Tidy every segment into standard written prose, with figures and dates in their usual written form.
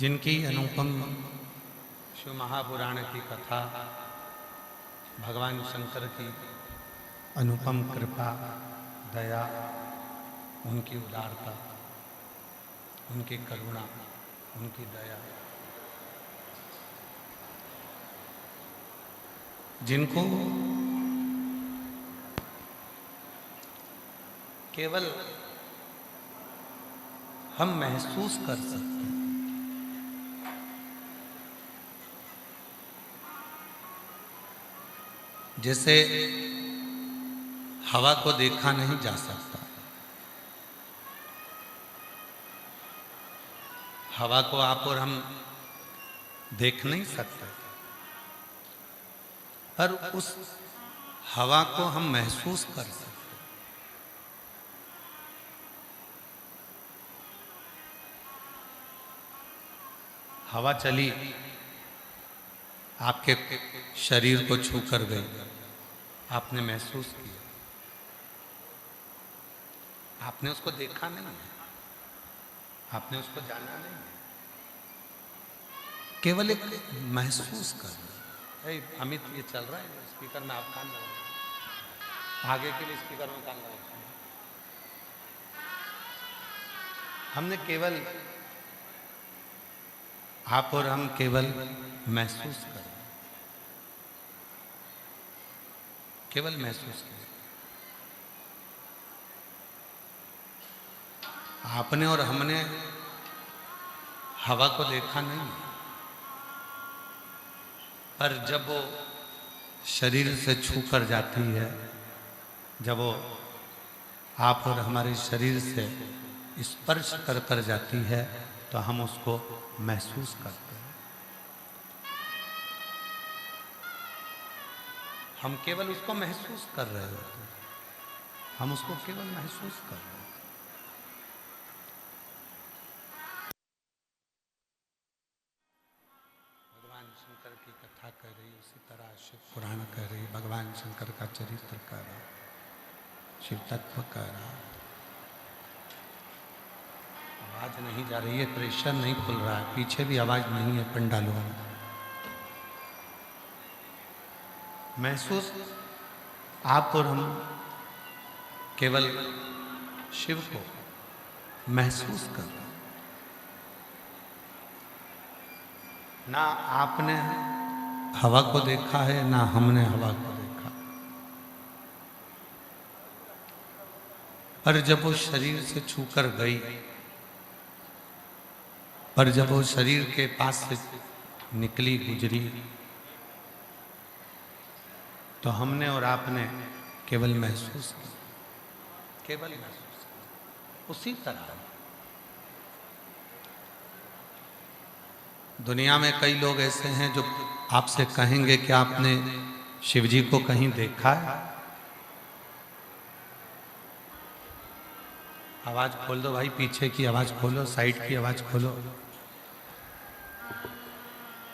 जिनकी अनुपम शिव महापुराण की कथा, भगवान शंकर की अनुपम कृपा, दया, उनकी उदारता, उनकी करुणा, उनकी दया, जिनको केवल हम महसूस कर सकते हैं। जैसे हवा को देखा नहीं जा सकता, हवा को आप और हम देख नहीं सकते, पर उस हवा को हम महसूस कर सकते। हवा चली, आपके शरीर को छू कर गई, आपने महसूस किया, आपने उसको देखा नहीं है, आपने उसको जाना नहीं है, केवल एक महसूस कर। अमित, ये चल रहा है स्पीकर में, आप कान लगाओ, आगे के लिए स्पीकर में कान लगाओ। हमने केवल, आप और हम केवल महसूस करें, केवल महसूस करें। आपने और हमने हवा को देखा नहीं, पर जब वो शरीर से छू कर जाती है, जब वो आप और हमारे शरीर से स्पर्श कर कर जाती है, तो हम उसको महसूस करते हैं। हम केवल उसको महसूस कर रहे होते हैं, हम उसको केवल महसूस कर रहे हैं। भगवान शंकर की कथा कर रही, उसी तरह शिव पुराण कर रही, भगवान शंकर का चरित्र कर रहा, शिव तत्व कर रहा। आवाज नहीं जा रही है, प्रेशर नहीं खुल रहा है, पीछे भी आवाज नहीं है पंडालों में। महसूस आप और हम केवल शिव को महसूस कर रहे हैं। ना आपने हवा को देखा है, ना हमने हवा को देखा, पर जब वो शरीर से छूकर गई, पर जब वो शरीर के पास से निकली, गुजरी, तो हमने और आपने केवल महसूस किया, केवल महसूस किया। उसी तरह दुनिया में कई लोग ऐसे हैं जो आपसे कहेंगे कि आपने शिवजी को कहीं देखा है। आवाज खोल दो भाई, पीछे की आवाज खोलो, साइड की आवाज खोलो।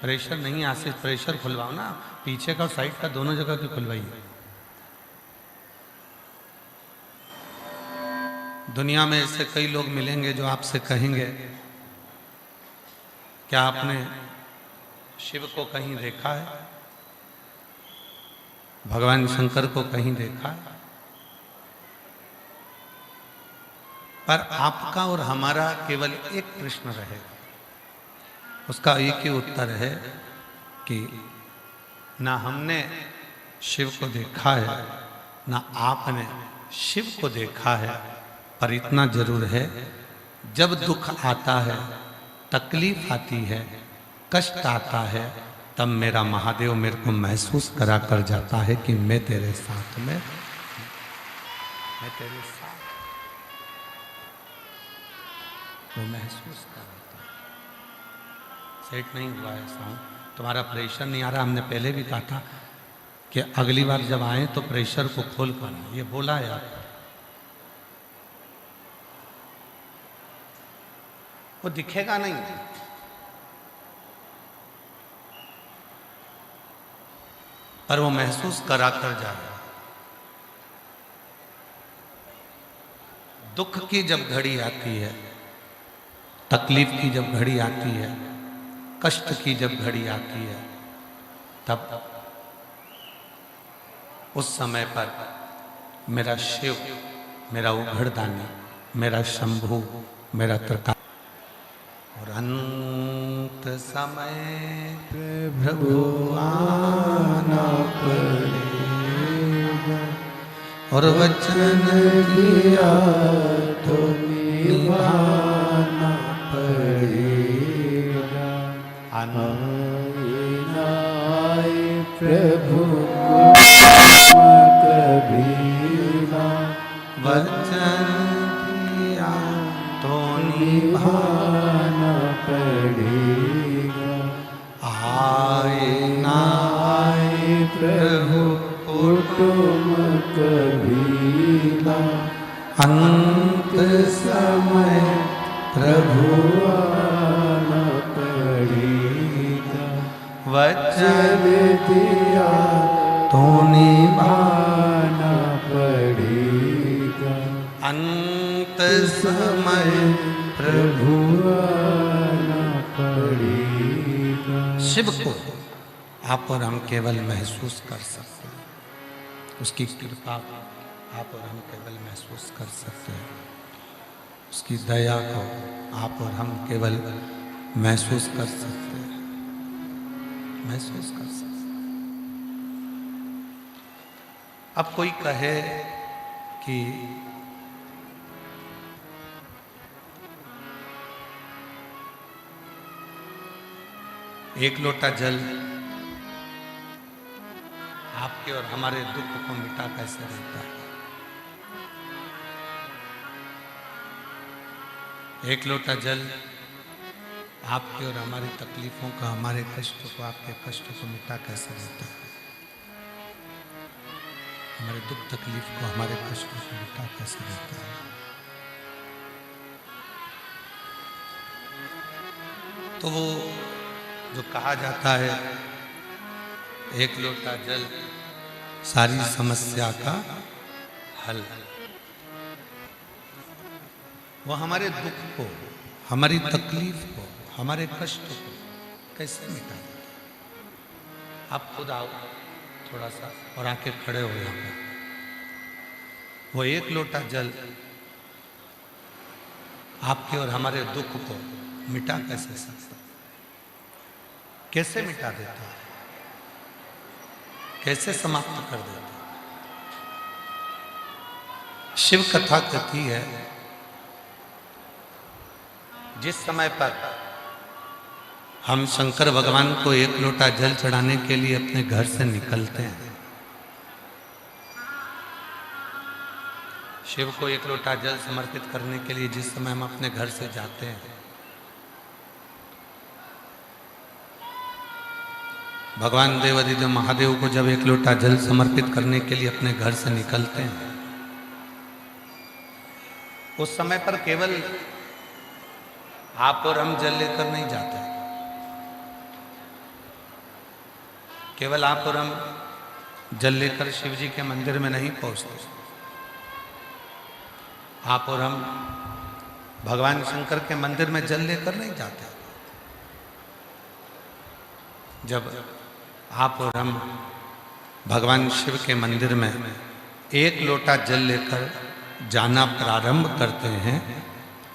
प्रेशर नहीं, आशीष प्रेशर खुलवाओ ना, पीछे का और साइड का दोनों जगह की खुलवाइए। दुनिया में ऐसे कई लोग मिलेंगे जो आपसे कहेंगे, क्या आपने शिव को कहीं देखा है, भगवान शंकर को कहीं देखा है? पर आपका और हमारा केवल एक प्रश्न रहेगा, उसका एक ही उत्तर है कि ना हमने शिव को देखा है, ना आपने शिव को देखा है, पर इतना जरूर है, जब दुख आता है, तकलीफ आती है, कष्ट आता है, तब मेरा महादेव मेरे को महसूस करा कर जाता है कि मैं तेरे साथ में, मैं तेरे साथ, वो महसूस कराता है। सेट नहीं हुआ है साउंड, तुम्हारा प्रेशर नहीं आ रहा। हमने पहले भी कहा था कि अगली बार जब आए तो प्रेशर को खोल कर, ये बोला है आप, वो दिखेगा नहीं, पर वो महसूस करा कर जाएगा। दुख की जब घड़ी आती है, तकलीफ की जब घड़ी आती है, कष्ट की जब घड़ी आती है तब उस समय पर मेरा शिव, मेरा उघड़दानी, मेरा शंभु, मेरा त्रिकाल और अंत समय प्रभु आना पड़ेगा और वचन दिया तो निभाना पड़ेगा। आए प्रभु कबीरा, वचन दिया तो निभाना पड़ेगा। आए ना आए प्रभु कुटुम कबीरा, अंत समय प्रभु आना पड़ेगा। वचन दिया तो आना पड़ेगा। अंत समय प्रभु आना पड़ेगा। शिव को आप और हम केवल महसूस कर सकते हैं, उसकी कृपा आप और हम केवल महसूस कर सकते हैं, उसकी दया को आप और हम केवल महसूस कर सकते हैं, महसूस कर सकते हैं। अब कोई कहे कि एक लोटा जल आपके और हमारे दुख को मिटा कैसे देता है? एक लोटा जल आपके और हमारी तकलीफों का, हमारे कष्टों को, आपके कष्टों को मिटा कैसे देता है? हमारे दुख तकलीफ को, हमारे कष्टों को मिटा कैसे देता है? तो वो जो कहा जाता है एक लोटा जल सारी समस्या का हल, वो हमारे दुख को, हमारी तकलीफ को, हमारे कष्ट को कैसे मिटा देता है? आप खुद आओ थोड़ा सा और आके खड़े हो यहाँ पर। वो एक लोटा जल आपके और हमारे दुख को मिटा कैसे सकता? कैसे मिटा देता है? कैसे समाप्त कर देता है? शिव कथा कहती है जिस समय पर हम शंकर भगवान को एक लोटा जल चढ़ाने के लिए अपने घर से निकलते हैं, शिव को एक लोटा जल समर्पित करने के लिए जिस समय हम अपने घर से जाते हैं, भगवान देवादिदेव महादेव को जब एक लोटा जल समर्पित करने के लिए अपने घर से निकलते हैं, उस समय पर केवल आप और हम जल लेकर नहीं जाते, केवल आप और हम जल लेकर शिव जी के मंदिर में नहीं पहुंचते, आप और हम भगवान शंकर के मंदिर में जल लेकर नहीं जाते। जब आप और हम भगवान शिव के मंदिर में एक लोटा जल लेकर जाना प्रारंभ करते हैं,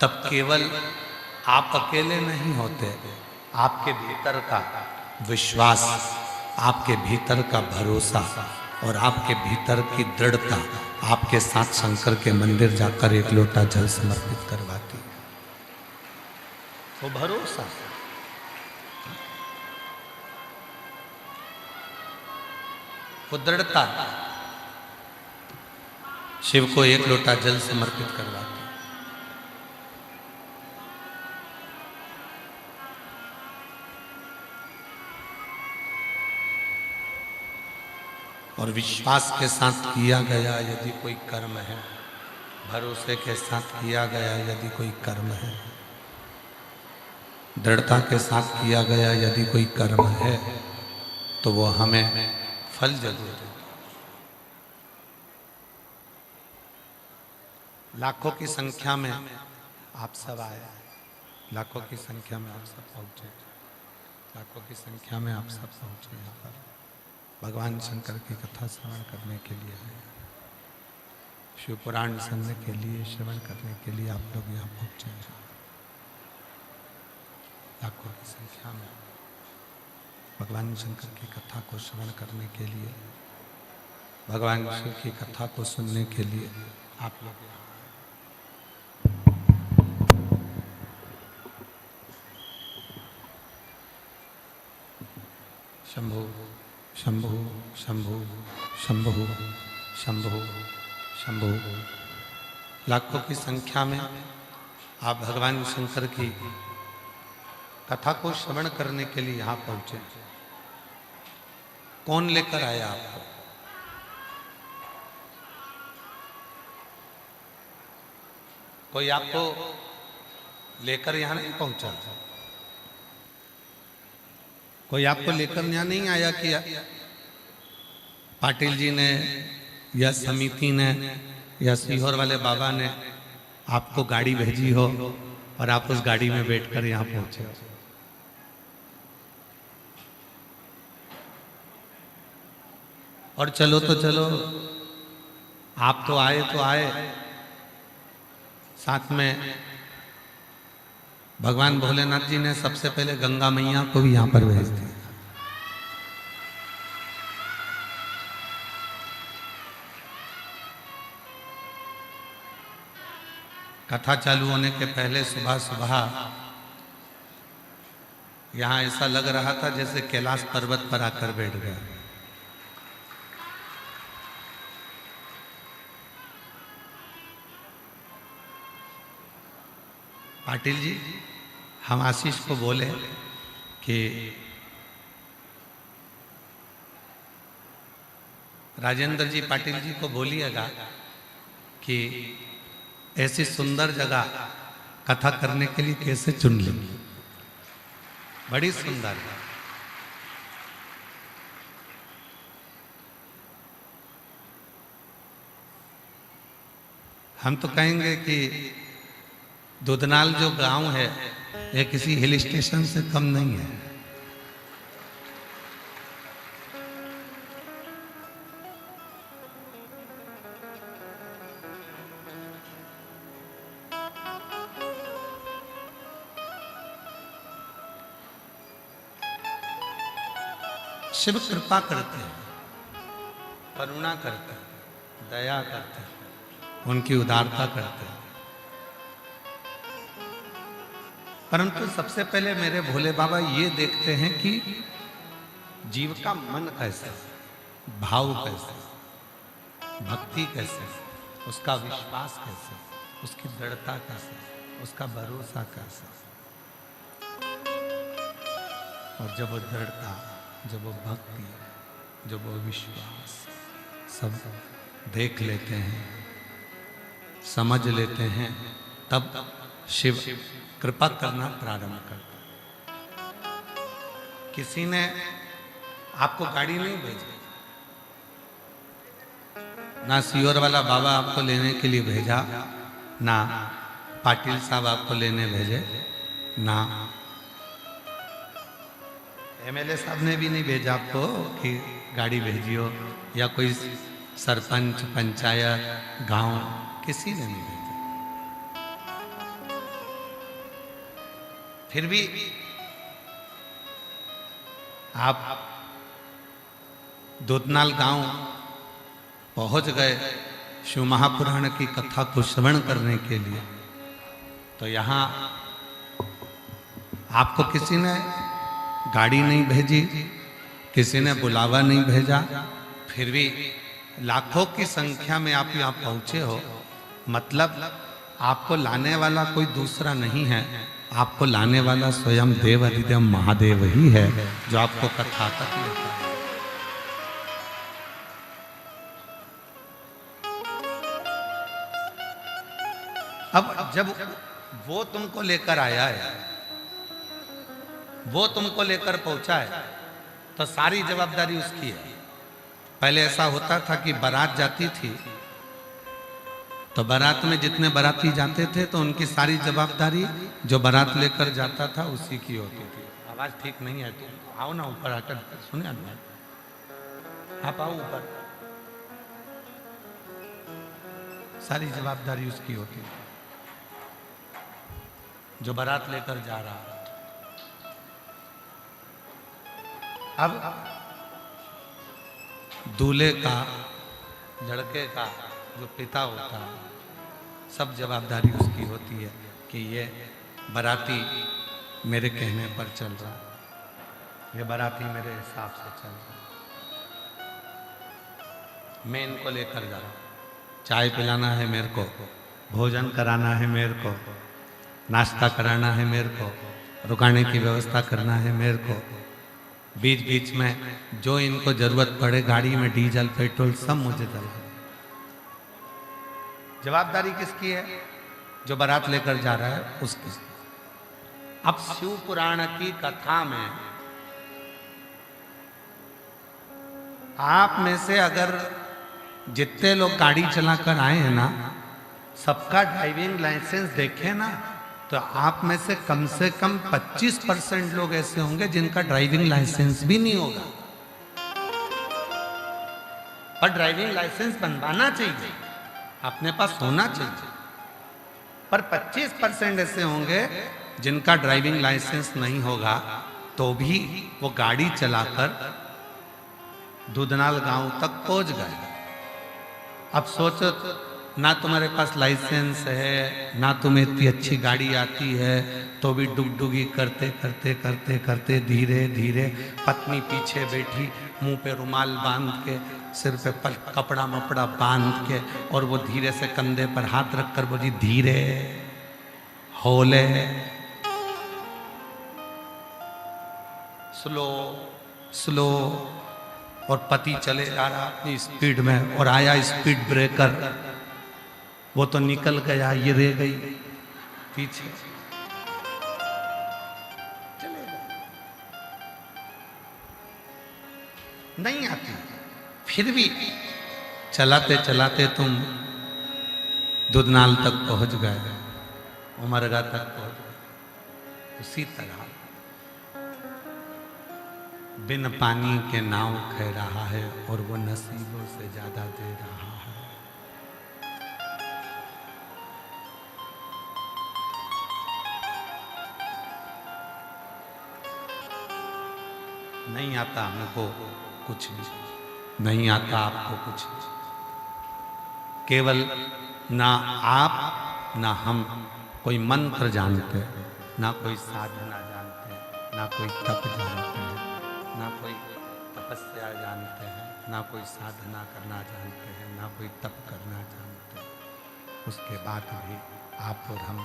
तब केवल आप अकेले नहीं होते, आपके भीतर का विश्वास, आपके भीतर का भरोसा और आपके भीतर की दृढ़ता आपके साथ शंकर के मंदिर जाकर एक लोटा जल समर्पित करवाती है। वो भरोसा, वो दृढ़ता शिव को एक लोटा जल समर्पित करवाती। और विश्वास के साथ किया गया यदि कोई कर्म है, भरोसे के साथ किया गया यदि कोई कर्म है, दृढ़ता के साथ किया गया यदि कोई कर्म है, तो वो हमें फल जरूर देगा। लाखों की संख्या में आप सब आए, लाखों की संख्या में आप सब पहुंचे, लाखों की संख्या में आप सब पहुंचे यहाँ पर भगवान शंकर की कथा श्रवण करने के लिए आए, शिव पुराण सुनने के लिए, श्रवण करने के लिए आप लोग यहाँ पहुंचे हैं। लाखों की संख्या में भगवान शंकर की कथा को श्रवण करने के लिए, भगवान शिव की कथा को सुनने के लिए आप लोग यहाँ शंभु शंभु शंभु शंभु शंभु शंभु। लाखों की संख्या में आप भगवान शंकर की कथा को श्रवण करने के लिए यहाँ पहुंचे। कौन लेकर आया आपको? कोई आपको लेकर यहाँ नहीं पहुंचा, कोई आपको लेकर यहाँ नहीं आया कि पाटिल जी ने या समिति ने या सीहोर वाले बाबा ने आपको गाड़ी भेजी हो और आप उस गाड़ी में बैठकर यहाँ पहुंचे। और चलो तो चलो, आप तो आए, साथ में भगवान भोलेनाथ जी ने सबसे पहले गंगा मैया को भी यहाँ पर भेज दिया। कथा चालू होने के पहले सुबह सुबह यहाँ ऐसा लग रहा था जैसे कैलाश पर्वत पर आकर बैठ गया। पाटिल जी, हम आशीष को बोले कि राजेंद्र जी पाटिल जी को बोलिएगा कि ऐसी सुंदर जगह कथा करने के लिए कैसे चुन ली, बड़ी सुंदर। हम तो कहेंगे कि दुधनाल जो गांव है ये किसी हिल स्टेशन से कम नहीं है। शिव कृपा करते हैं, करुणा करते हैं, दया करते हैं, उनकी उदारता करते हैं। परंतु सबसे पहले मेरे भोले बाबा ये देखते हैं कि जीव का मन कैसा है, भाव कैसे, भक्ति कैसे, उसका विश्वास कैसे, उसकी दृढ़ता कैसे, उसका भरोसा कैसे। और जब वो दृढ़ता, जब वो भक्ति, जब वो विश्वास सब देख लेते हैं, समझ लेते हैं, तब शिव कृपा करना प्रारंभ करता है। किसी ने आपको गाड़ी नहीं भेजी, ना सीहोर वाला बाबा आपको लेने के लिए भेजा, ना पाटिल साहब आपको लेने भेजे, ना एमएलए साहब ने भी नहीं भेजा आपको कि गाड़ी भेजियो, या कोई सरपंच, पंचायत, गांव, किसी ने नहीं भेजा। फिर भी आप दुधनाल गांव पहुंच गए शिव महापुराण की कथा को श्रवण करने के लिए। तो यहाँ आपको किसी ने गाड़ी नहीं भेजी, किसी ने बुलावा नहीं भेजा, फिर भी लाखों की संख्या में आप यहाँ पहुंचे हो। मतलब आपको लाने वाला कोई दूसरा नहीं है, आपको लाने वाला स्वयं देव अधिदेव महादेव ही है जो आपको कथा तक लेता है। अब जब वो तुमको लेकर आया है, वो तुमको लेकर पहुंचा है, तो सारी जवाबदारी उसकी है। पहले ऐसा होता था कि बारात जाती थी तो बारात में जितने बाराती जाते थे तो उनकी सारी जवाबदारी जो बारात लेकर जाता था उसी की होती थी। आवाज ठीक नहीं है, तो आओ ना ऊपर आकर सुने अनुवाद, आप आओ ऊपर। सारी जवाबदारी उसकी होती है जो बारात लेकर जा रहा है। अब दूल्हे का, लड़के का जो पिता होता है, सब जवाबदारी उसकी होती है कि ये बाराती मेरे कहने पर चल रहा है, ये बाराती मेरे हिसाब से चल रहा है, मैं इनको लेकर जा रहा हूँ। चाय पिलाना है मेरे को, भोजन कराना है मेरे को, नाश्ता कराना है मेरे को, रुकाने की व्यवस्था करना है मेरे को, बीच बीच में जो इनको जरूरत पड़े गाड़ी में डीजल पेट्रोल सब मुझे देना। जवाबदारी किसकी है? जो बारात लेकर जा रहा है उसकी। अब शिव पुराण की कथा में आप में से अगर जितने लोग गाड़ी चलाकर आए हैं ना, सबका ड्राइविंग लाइसेंस देखें ना, तो आप में से कम 25% लोग ऐसे होंगे जिनका ड्राइविंग लाइसेंस भी नहीं होगा। पर ड्राइविंग लाइसेंस बनवाना चाहिए, अपने पास होना चाहिए। पर 25% ऐसे होंगे जिनका ड्राइविंग लाइसेंस नहीं होगा, तो भी वो गाड़ी चलाकर दुधनाल गांव तक पहुंच गए। अब सोचो, ना तुम्हारे पास लाइसेंस है, ना तुम्हें इतनी अच्छी गाड़ी आती है, तो भी डुगडुगी करते करते करते करते धीरे धीरे, पत्नी पीछे बैठी मुंह पे रुमाल बांध के, सिर पे कपड़ा मपड़ा बांध के, और वो धीरे से कंधे पर हाथ रखकर बोली धीरे हौले स्लो स्लो। और पति चले जा रहा अपनी स्पीड में, और आया स्पीड ब्रेकर, वो तो निकल गया, ये रह गई पीछे। नहीं आती, फिर भी चलाते चलाते तुम दुधनाल तक पहुंच गए, उमरगा तक पहुंच गए। उसी तरह बिन पानी के नाव खे रहा है, और वो नसीबों से ज्यादा दे रहा है। नहीं आता हमको कुछ भी, नहीं आता आपको कुछ भी। केवल ना आप ना हम कोई मंत्र जानते, ना कोई साधना जानते, ना कोई तप जानते हैं, ना कोई तपस्या जानते हैं, ना कोई साधना करना जानते हैं, ना कोई तप करना जानते हैं। उसके बाद भी आप और हम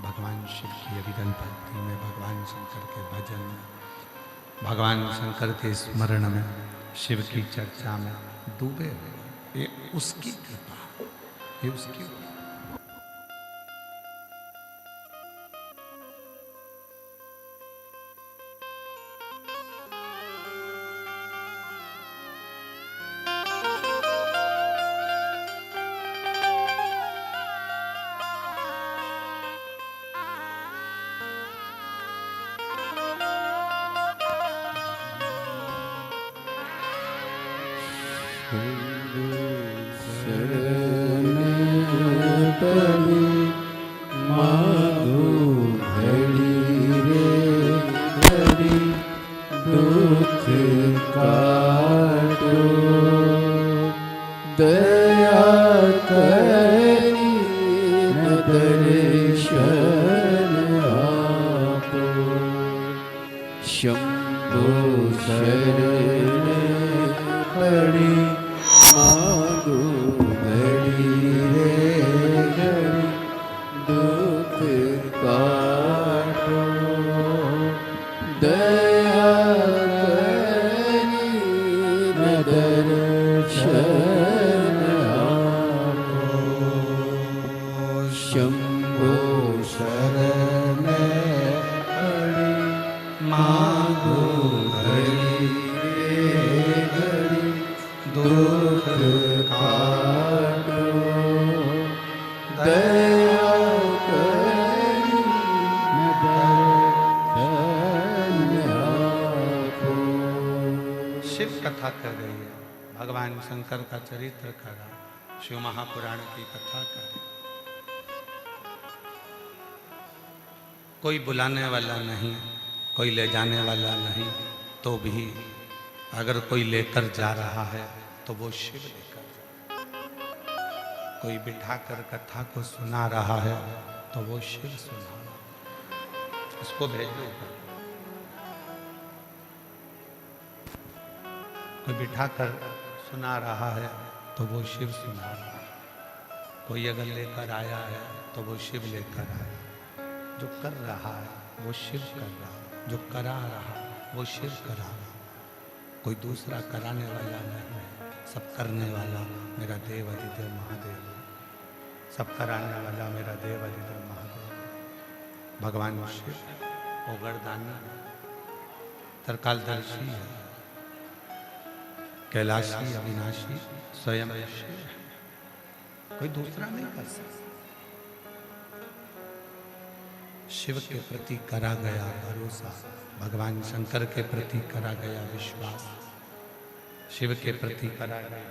भगवान शिव की अविरल भक्ति में, भगवान शंकर के भजन में, भगवान शंकर के स्मरण में, शिव की चर्चा में डूबे हुए। ये उसकी कृपा, ये उसकी कृपा। शिव कथा कर रही है, भगवान शंकर का चरित्र कर रहा, शिव महापुराण की कथा कर रही। कोई बुलाने वाला नहीं, कोई ले जाने वाला नहीं, तो भी अगर कोई लेकर जा रहा है तो वो शिव लेकर जा। कोई बिठाकर कथा को सुना रहा है तो वो शिव सुना रहा है। उसको भेजो। कोई बिठाकर सुना रहा है तो वो शिव सुना रहा है। कोई अगर लेकर आया है तो वो शिव लेकर आया। जो कर रहा है वो शिव कर रहा है, जो करा रहा वो शिव करा रहा। कोई दूसरा कराने वाला नहीं है, सब करने वाला मेरा देव अधिदेव महादेव, सब कराने वाला मेरा देव अधिदेव महादेव। भगवान शिव ओगरदानी तरकालदर्शी है, कैलाशी अविनाशी स्वयं शिव, कोई दूसरा नहीं कर सकता। शिव के प्रति करा गया भरोसा, भगवान शंकर के प्रति करा गया विश्वास, शिव के प्रति करा गया